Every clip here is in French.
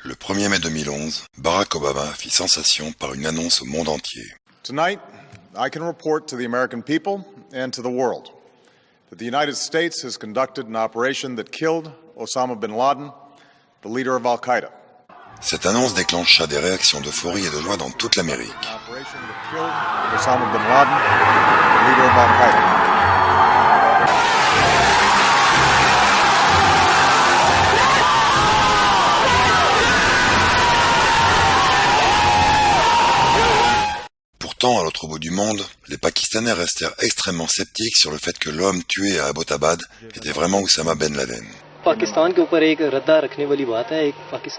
Le 1er mai 2011, Barack Obama fit sensation par une annonce au monde entier. Tonight, I can report to the American people and to the world that the United States has conducted an operation that killed Osama bin Laden, the leader of Al-Qaeda. Cette annonce déclencha des réactions d'euphorie et de joie dans toute l'Amérique. Operation that killed Osama bin Laden, the leader of Al-Qaeda. Pourtant, à l'autre bout du monde, les Pakistanais restèrent extrêmement sceptiques sur le fait que l'homme tué à Abbottabad était vraiment Oussama Ben Laden.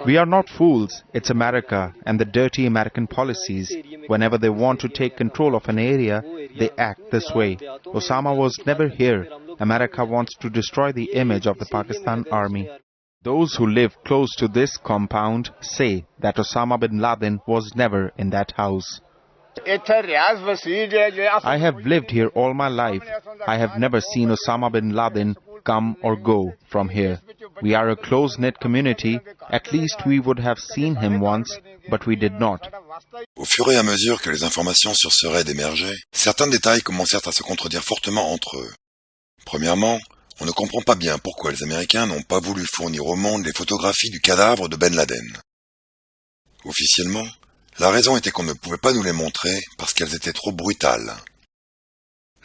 We are not fools. It's America and the dirty American policies. Whenever they want to take control of an area, they act this way. Osama was never here. America wants to destroy the image of the Pakistan army. Those who live close to this compound say that Osama bin Laden was never in that house. I have lived here all my life. I have never seen Osama bin Laden come or go from here. We are a close-knit community. At least we would have seen him once, but we did not. Au fur et à mesure que les informations sur ce raid émergeaient, certains détails commencèrent à se contredire fortement entre eux. Premièrement, on ne comprend pas bien pourquoi les Américains n'ont pas voulu fournir au monde les photographies du cadavre de Ben Laden. Officiellement, la raison était qu'on ne pouvait pas nous les montrer parce qu'elles étaient trop brutales.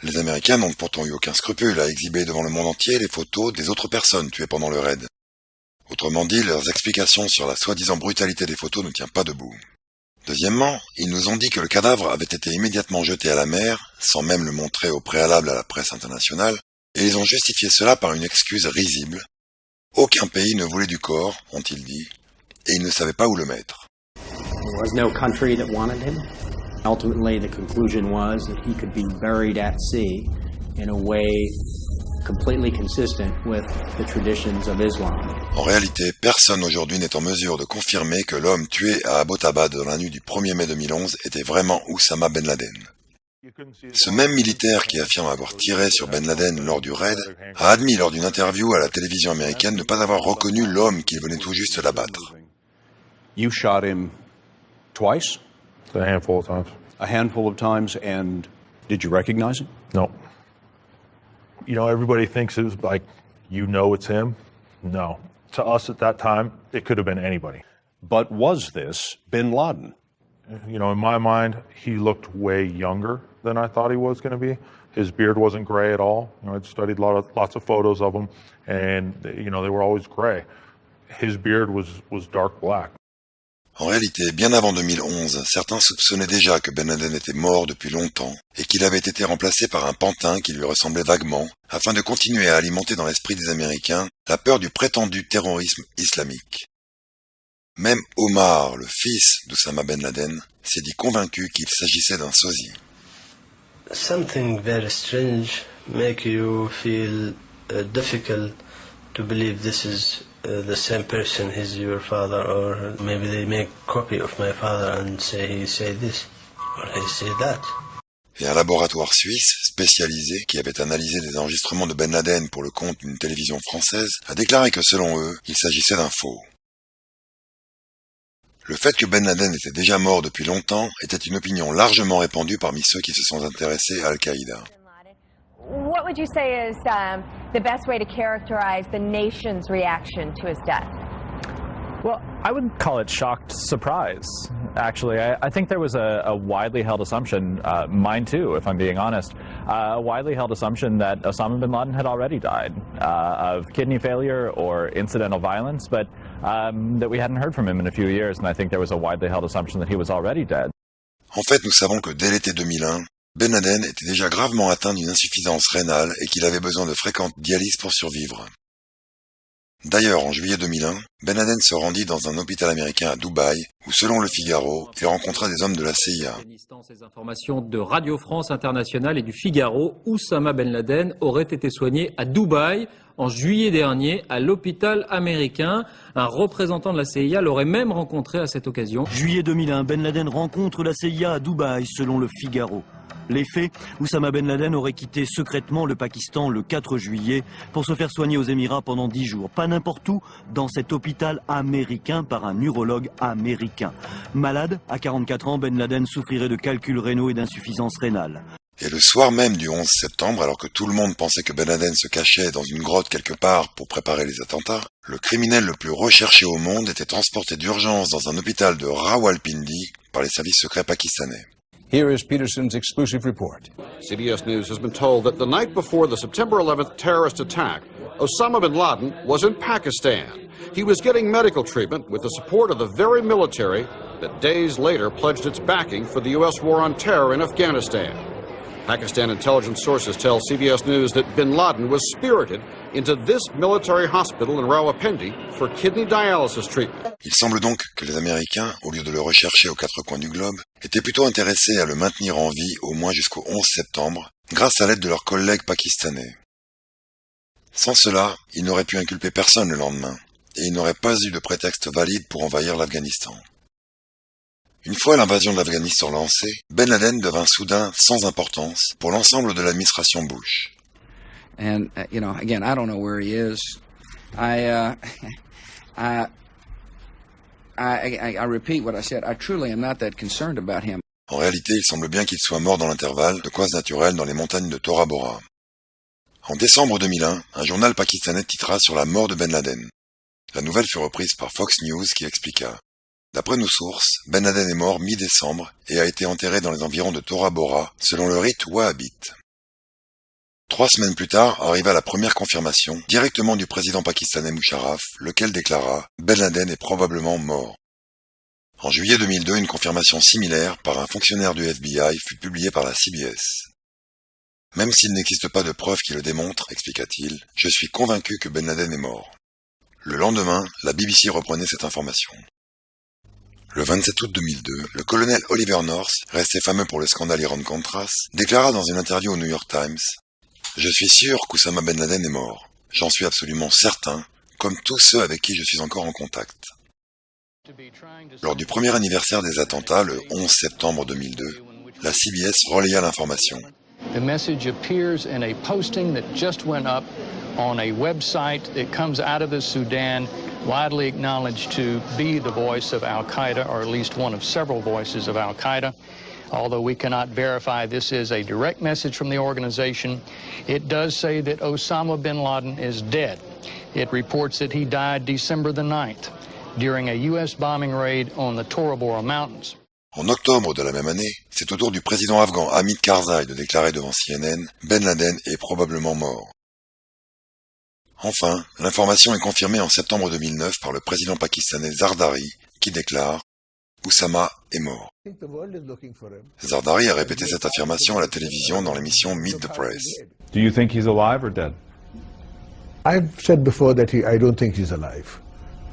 Les Américains n'ont pourtant eu aucun scrupule à exhiber devant le monde entier les photos des autres personnes tuées pendant le raid. Autrement dit, leurs explications sur la soi-disant brutalité des photos ne tient pas debout. Deuxièmement, ils nous ont dit que le cadavre avait été immédiatement jeté à la mer, sans même le montrer au préalable à la presse internationale, et ils ont justifié cela par une excuse risible. Aucun pays ne voulait du corps, ont-ils dit, et ils ne savaient pas où le mettre. There was no country that wanted him. Ultimately, the conclusion was that he could be buried at sea in a way completely consistent with the traditions of Islam. En réalité, personne aujourd'hui n'est en mesure de confirmer que l'homme tué à Abbottabad dans la nuit du 1er mai 2011 était vraiment Oussama Ben Laden. Ce même militaire qui affirme avoir tiré sur Ben Laden lors du raid a admis lors d'une interview à la télévision américaine ne pas avoir reconnu l'homme qu'il venait tout juste d'abattre. You shot him twice? A handful of times. A handful of times, and did you recognize him? No. You know, everybody thinks it was like, you know it's him. No. To us at that time, it could have been anybody. But was this bin Laden? You know, in my mind, he looked way younger than I thought he was going to be. His beard wasn't gray at all. You know, I'd studied lots of photos of him, and, you know, they were always gray. His beard was dark black. En réalité, bien avant 2011, certains soupçonnaient déjà que Ben Laden était mort depuis longtemps et qu'il avait été remplacé par un pantin qui lui ressemblait vaguement, afin de continuer à alimenter dans l'esprit des Américains la peur du prétendu terrorisme islamique. Même Omar, le fils d'Oussama Ben Laden, s'est dit convaincu qu'il s'agissait d'un sosie. Something very strange make you feel difficult to believe this is the same person as your father, or maybe they make copy of my father and say he said this or he said that. Et un laboratoire suisse spécialisé qui avait analysé des enregistrements de Ben Laden pour le compte d'une télévision française a déclaré que selon eux, il s'agissait d'un faux. Le fait que Ben Laden était déjà mort depuis longtemps était une opinion largement répandue parmi ceux qui se sont intéressés à Al-Qaïda. What would you say is the best way to characterize the nation's reaction to his death? Well, I would call it shocked surprise, actually. I think there was a widely held assumption, mine too, if I'm being honest, a widely held assumption that Osama bin Laden had already died of kidney failure or incidental violence, but that we hadn't heard from him in a few years, and I think there was a widely held assumption that he was already dead. En fait, nous savons que dès l'été 2001, Ben Laden était déjà gravement atteint d'une insuffisance rénale et qu'il avait besoin de fréquentes dialyses pour survivre. D'ailleurs, en juillet 2001, Ben Laden se rendit dans un hôpital américain à Dubaï, où selon le Figaro, il rencontra des hommes de la CIA. Ces informations de Radio France Internationale et du Figaro, Oussama Ben Laden aurait été soigné à Dubaï en juillet dernier à l'hôpital américain. Un représentant de la CIA l'aurait même rencontré à cette occasion. Juillet 2001, Ben Laden rencontre la CIA à Dubaï, selon le Figaro. Les faits, Oussama Ben Laden aurait quitté secrètement le Pakistan le 4 juillet pour se faire soigner aux Émirats pendant 10 jours. Pas n'importe où, dans cet hôpital américain par un urologue américain. Malade, à 44 ans, Ben Laden souffrirait de calculs rénaux et d'insuffisance rénale. Et le soir même du 11 septembre, alors que tout le monde pensait que Ben Laden se cachait dans une grotte quelque part pour préparer les attentats, le criminel le plus recherché au monde était transporté d'urgence dans un hôpital de Rawalpindi par les services secrets pakistanais. Here is Peterson's exclusive report. CBS News has been told that the night before the September 11th terrorist attack, Osama bin Laden was in Pakistan. He was getting medical treatment with the support of the very military that days later pledged its backing for the U.S. war on terror in Afghanistan. Pakistan intelligence sources tell CBS News that bin Laden was spirited into this military hospital in Rawalpindi for kidney dialysis treatment. Il semble donc que les Américains, au lieu de le rechercher aux quatre coins du globe, étaient plutôt intéressés à le maintenir en vie au moins jusqu'au 11 septembre, grâce à l'aide de leurs collègues pakistanais. Sans cela, ils n'auraient pu inculper personne le lendemain, et ils n'auraient pas eu de prétexte valide pour envahir l'Afghanistan. Une fois l'invasion de l'Afghanistan lancée, Ben Laden devint soudain sans importance pour l'ensemble de l'administration Bush. And again, I don't know where he is. I repeat what I said. I truly am not that concerned about him. En réalité, il semble bien qu'il soit mort dans l'intervalle de causes naturelles dans les montagnes de Tora Bora. En décembre 2001, un journal pakistanais titra sur la mort de Ben Laden. La nouvelle fut reprise par Fox News qui expliqua: d'après nos sources, Ben Laden est mort mi-décembre et a été enterré dans les environs de Tora Bora, selon le rite wahhabite. 3 semaines plus tard arriva la première confirmation, directement du président pakistanais Musharraf, lequel déclara « Ben Laden est probablement mort ». En juillet 2002, une confirmation similaire par un fonctionnaire du FBI fut publiée par la CBS. Même s'il n'existe pas de preuves qui le démontrent, expliqua-t-il, je suis convaincu que Ben Laden est mort. Le lendemain, la BBC reprenait cette information. Le 27 août 2002, le colonel Oliver North, resté fameux pour le scandale Iran-Contras, déclara dans une interview au New York Times « Je suis sûr qu'Oussama Ben Laden est mort. J'en suis absolument certain, comme tous ceux avec qui je suis encore en contact. » Lors du premier anniversaire des attentats, le 11 septembre 2002, la CBS relaya l'information. The message appears in a posting that just went up on a website that comes out of the Sudan, widely acknowledged to be the voice of Al-Qaeda, or at least one of several voices of Al-Qaeda. Although we cannot verify this is a direct message from the organization, it does say that Osama bin Laden is dead. It reports that he died December the 9th during a U.S. bombing raid on the Tora Bora Mountains. En octobre de la même année, c'est au tour du président afghan Hamid Karzai de déclarer devant CNN « Ben Laden est probablement mort ». Enfin, l'information est confirmée en septembre 2009 par le président pakistanais Zardari qui déclare « Oussama est mort ». Zardari a répété cette affirmation à la télévision dans l'émission Meet the Press. Do you think he's alive or dead? I've said before that I don't think he's alive.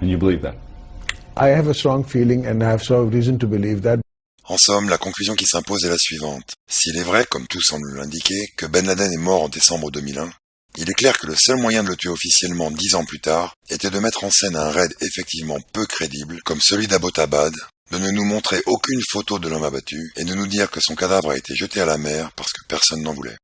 And you believe that? I have a strong feeling and I have strong reason to believe that. En somme, la conclusion qui s'impose est la suivante. S'il est vrai, comme tout semble l'indiquer, que Ben Laden est mort en décembre 2001, il est clair que le seul moyen de le tuer officiellement 10 ans plus tard était de mettre en scène un raid effectivement peu crédible, comme celui d'Abbottabad, de ne nous montrer aucune photo de l'homme abattu et de nous dire que son cadavre a été jeté à la mer parce que personne n'en voulait.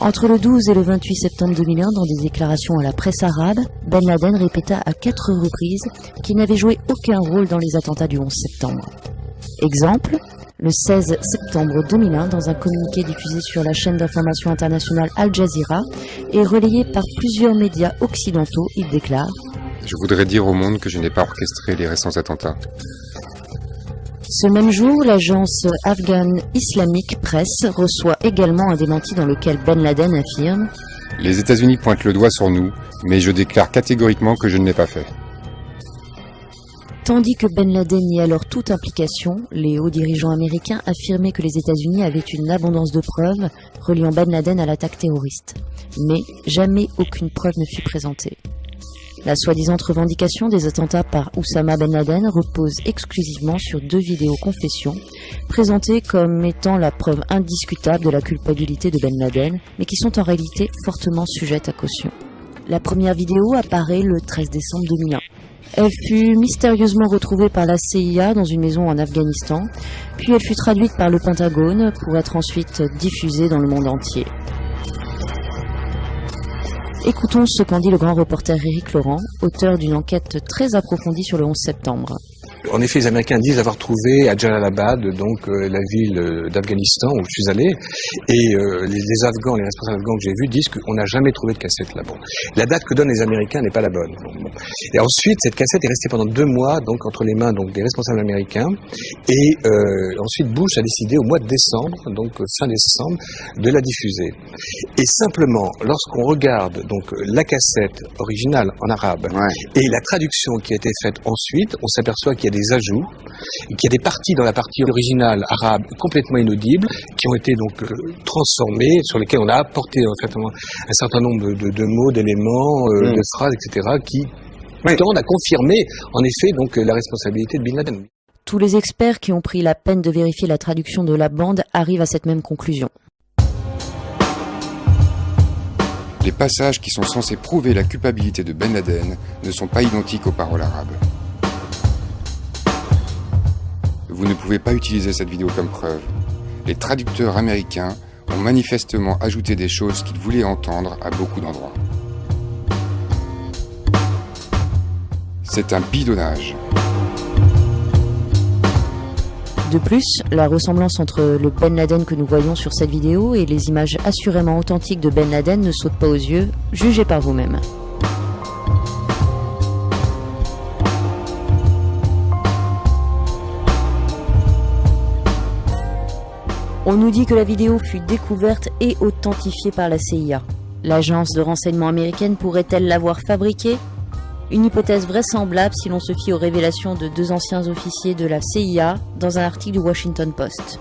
Entre le 12 et le 28 septembre 2001, dans des déclarations à la presse arabe, Ben Laden répéta à 4 reprises qu'il n'avait joué aucun rôle dans les attentats du 11 septembre. Exemple, le 16 septembre 2001, dans un communiqué diffusé sur la chaîne d'information internationale Al Jazeera et relayé par plusieurs médias occidentaux, il déclare « Je voudrais dire au monde que je n'ai pas orchestré les récents attentats. » Ce même jour, l'agence Afghan Islamic Press reçoit également un démenti dans lequel Ben Laden affirme « Les États-Unis pointent le doigt sur nous, mais je déclare catégoriquement que je ne l'ai pas fait. » Tandis que Ben Laden nie alors toute implication, les hauts dirigeants américains affirmaient que les États-Unis avaient une abondance de preuves reliant Ben Laden à l'attaque terroriste. Mais jamais aucune preuve ne fut présentée. La soi-disant revendication des attentats par Oussama Ben Laden repose exclusivement sur 2 vidéos confessions, présentées comme étant la preuve indiscutable de la culpabilité de Ben Laden, mais qui sont en réalité fortement sujettes à caution. La première vidéo apparaît le 13 décembre 2001. Elle fut mystérieusement retrouvée par la CIA dans une maison en Afghanistan, puis elle fut traduite par le Pentagone pour être ensuite diffusée dans le monde entier. Écoutons ce qu'en dit le grand reporter Éric Laurent, auteur d'une enquête très approfondie sur le 11 septembre. En effet, les Américains disent avoir trouvé à Jalalabad, donc la ville d'Afghanistan où je suis allé, et les Afghans, les responsables afghans que j'ai vus disent qu'on n'a jamais trouvé de cassette là-bas. La date que donnent les Américains n'est pas la bonne. Bon. Et ensuite, cette cassette est restée pendant 2 mois, donc entre les mains donc des responsables américains, et ensuite Bush a décidé au mois de décembre, donc fin décembre, de la diffuser. Et simplement, lorsqu'on regarde donc la cassette originale en arabe et la traduction qui a été faite ensuite, on s'aperçoit qu'il y a des ajouts, qu'il y a des parties dans la partie originale arabe complètement inaudibles qui ont été donc transformées, sur lesquelles on a apporté en fait un certain nombre de mots, d'éléments, de phrases, etc. qui tendent à confirmer en effet donc la responsabilité de Bin Laden. Tous les experts qui ont pris la peine de vérifier la traduction de la bande arrivent à cette même conclusion. Les passages qui sont censés prouver la culpabilité de Ben Laden ne sont pas identiques aux paroles arabes. Vous ne pouvez pas utiliser cette vidéo comme preuve. Les traducteurs américains ont manifestement ajouté des choses qu'ils voulaient entendre à beaucoup d'endroits. C'est un bidonnage. De plus, la ressemblance entre le Ben Laden que nous voyons sur cette vidéo et les images assurément authentiques de Ben Laden ne saute pas aux yeux, jugez par vous-même. On nous dit que la vidéo fut découverte et authentifiée par la CIA. L'agence de renseignement américaine pourrait-elle l'avoir fabriquée ? Une hypothèse vraisemblable si l'on se fie aux révélations de 2 anciens officiers de la CIA dans un article du Washington Post.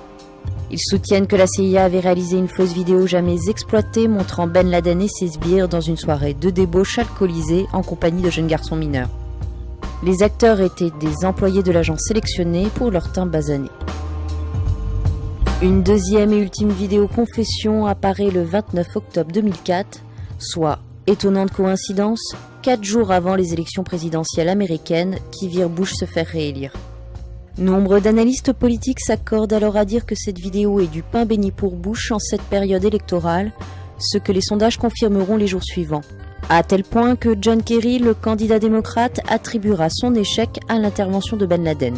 Ils soutiennent que la CIA avait réalisé une fausse vidéo jamais exploitée montrant Ben Laden et ses sbires dans une soirée de débauche alcoolisée en compagnie de jeunes garçons mineurs. Les acteurs étaient des employés de l'agence sélectionnés pour leur teint basané. Une deuxième et ultime vidéo confession apparaît le 29 octobre 2004, soit, étonnante coïncidence, 4 jours avant les élections présidentielles américaines qui virent Bush se faire réélire. Nombre d'analystes politiques s'accordent alors à dire que cette vidéo est du pain béni pour Bush en cette période électorale, ce que les sondages confirmeront les jours suivants. À tel point que John Kerry, le candidat démocrate, attribuera son échec à l'intervention de Ben Laden.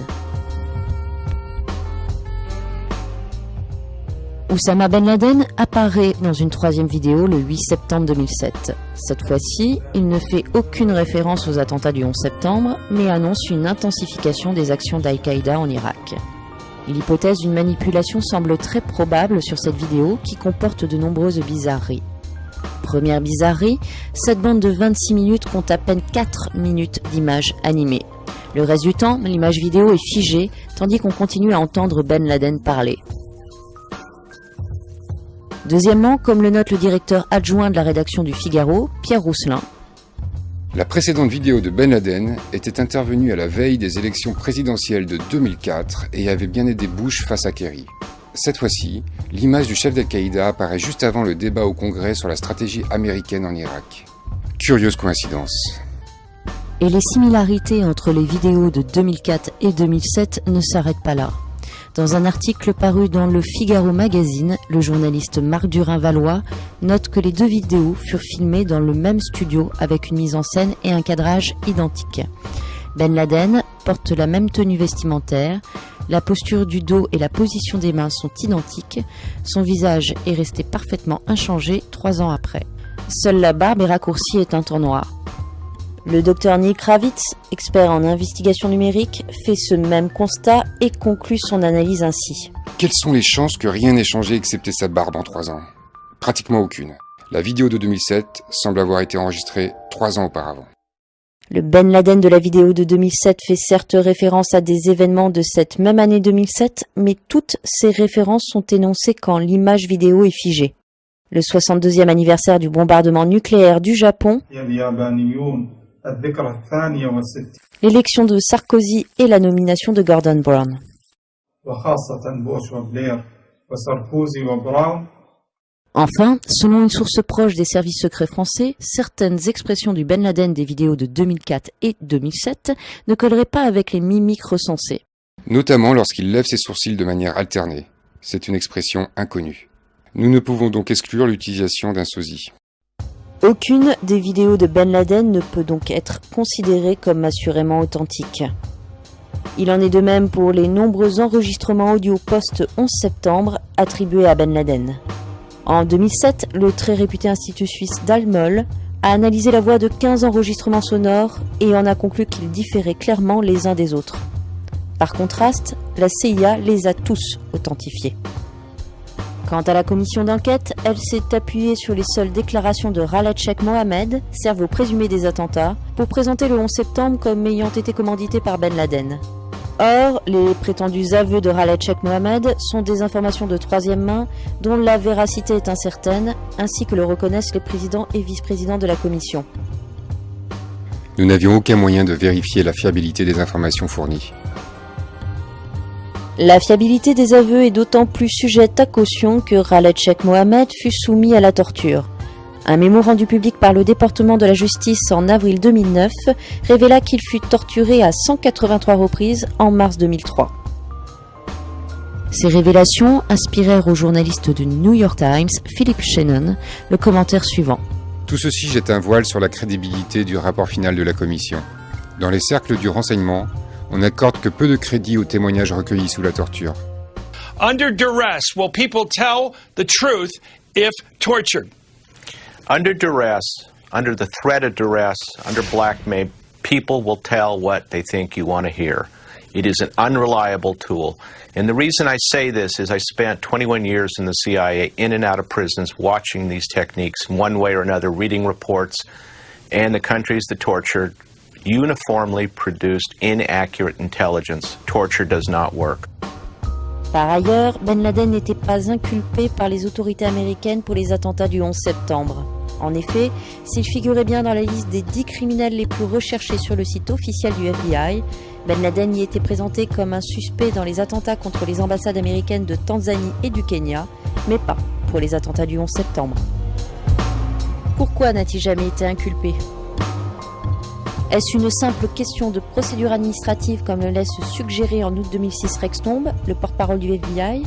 Oussama Ben Laden apparaît dans une 3e vidéo le 8 septembre 2007. Cette fois-ci, il ne fait aucune référence aux attentats du 11 septembre, mais annonce une intensification des actions d'Al-Qaïda en Irak. L'hypothèse d'une manipulation semble très probable sur cette vidéo qui comporte de nombreuses bizarreries. Première bizarrerie, cette bande de 26 minutes compte à peine 4 minutes d'images animées. Le reste du temps, l'image vidéo est figée, tandis qu'on continue à entendre Ben Laden parler. Deuxièmement, comme le note le directeur adjoint de la rédaction du Figaro, Pierre Rousselin. La précédente vidéo de Ben Laden était intervenue à la veille des élections présidentielles de 2004 et avait bien aidé Bush face à Kerry. Cette fois-ci, l'image du chef d'Al-Qaïda apparaît juste avant le débat au Congrès sur la stratégie américaine en Irak. Curieuse coïncidence. Et les similarités entre les vidéos de 2004 et 2007 ne s'arrêtent pas là. Dans un article paru dans le Figaro Magazine, le journaliste Marc Durin-Vallois note que les 2 vidéos furent filmées dans le même studio avec une mise en scène et un cadrage identiques. Ben Laden porte la même tenue vestimentaire, la posture du dos et la position des mains sont identiques, son visage est resté parfaitement inchangé 3 ans après. Seule la barbe est raccourcie et teinte en noir. Le docteur Nick Ravitz, expert en investigation numérique, fait ce même constat et conclut son analyse ainsi. Quelles sont les chances que rien n'ait changé excepté sa barbe en 3 ans ? Pratiquement aucune. La vidéo de 2007 semble avoir été enregistrée 3 ans auparavant. Le Ben Laden de la vidéo de 2007 fait certes référence à des événements de cette même année 2007, mais toutes ces références sont énoncées quand l'image vidéo est figée. Le 62e anniversaire du bombardement nucléaire du Japon, l'élection de Sarkozy et la nomination de Gordon Brown. Enfin, selon une source proche des services secrets français, certaines expressions du Ben Laden des vidéos de 2004 et 2007 ne colleraient pas avec les mimiques recensées. Notamment lorsqu'il lève ses sourcils de manière alternée. C'est une expression inconnue. Nous ne pouvons donc exclure l'utilisation d'un sosie. Aucune des vidéos de Ben Laden ne peut donc être considérée comme assurément authentique. Il en est de même pour les nombreux enregistrements audio post-11 septembre attribués à Ben Laden. En 2007, le très réputé institut suisse Dalmol a analysé la voix de 15 enregistrements sonores et en a conclu qu'ils différaient clairement les uns des autres. Par contraste, la CIA les a tous authentifiés. Quant à la commission d'enquête, elle s'est appuyée sur les seules déclarations de Khaled Sheikh Mohammed, cerveau présumé des attentats, pour présenter le 11 septembre comme ayant été commandité par Ben Laden. Or, les prétendus aveux de Khaled Sheikh Mohammed sont des informations de troisième main dont la véracité est incertaine, ainsi que le reconnaissent les présidents et vice-présidents de la commission. Nous n'avions aucun moyen de vérifier la fiabilité des informations fournies. La fiabilité des aveux est d'autant plus sujette à caution que Khaled Sheikh Mohammed fut soumis à la torture. Un mémo rendu public par le département de la justice en avril 2009 révéla qu'il fut torturé à 183 reprises en mars 2003. Ces révélations inspirèrent au journaliste du New York Times, Philip Shannon, le commentaire suivant. Tout ceci jette un voile sur la crédibilité du rapport final de la commission. Dans les cercles du renseignement, on n'accorde que peu de crédit aux témoignages recueillis sous la torture. Under duress, will people tell the truth if tortured? Under duress, under the threat of duress, under blackmail, people will tell what they think you want to hear. It is an unreliable tool. And the reason I say this is I spent 21 years in the CIA, in and out of prisons, watching these techniques one way or another, reading reports, and the countries that tortured uniformly produced inaccurate intelligence. Torture does not work. Par ailleurs, Ben Laden n'était pas inculpé par les autorités américaines pour les attentats du 11 septembre. En effet, s'il figurait bien dans la liste des 10 criminels les plus recherchés sur le site officiel du FBI, Ben Laden y était présenté comme un suspect dans les attentats contre les ambassades américaines de Tanzanie et du Kenya, mais pas pour les attentats du 11 septembre. Pourquoi n'a-t-il jamais été inculpé ? Est-ce une simple question de procédure administrative comme le laisse suggérer en août 2006 Rex Tomb, le porte-parole du FBI ?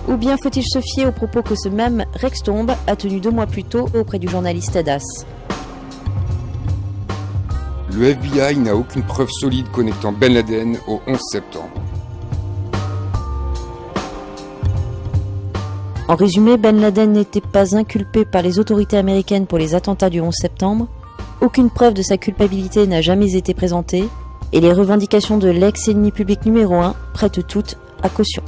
Ou bien faut-il se fier aux propos que ce même Rex Tomb a tenus 2 mois plus tôt auprès du journaliste Ed Haas ? Le FBI n'a aucune preuve solide connectant Ben Laden au 11 septembre. En résumé, Ben Laden n'était pas inculpé par les autorités américaines pour les attentats du 11 septembre, aucune preuve de sa culpabilité n'a jamais été présentée, et les revendications de l'ex-ennemi public numéro 1 prêtent toutes à caution.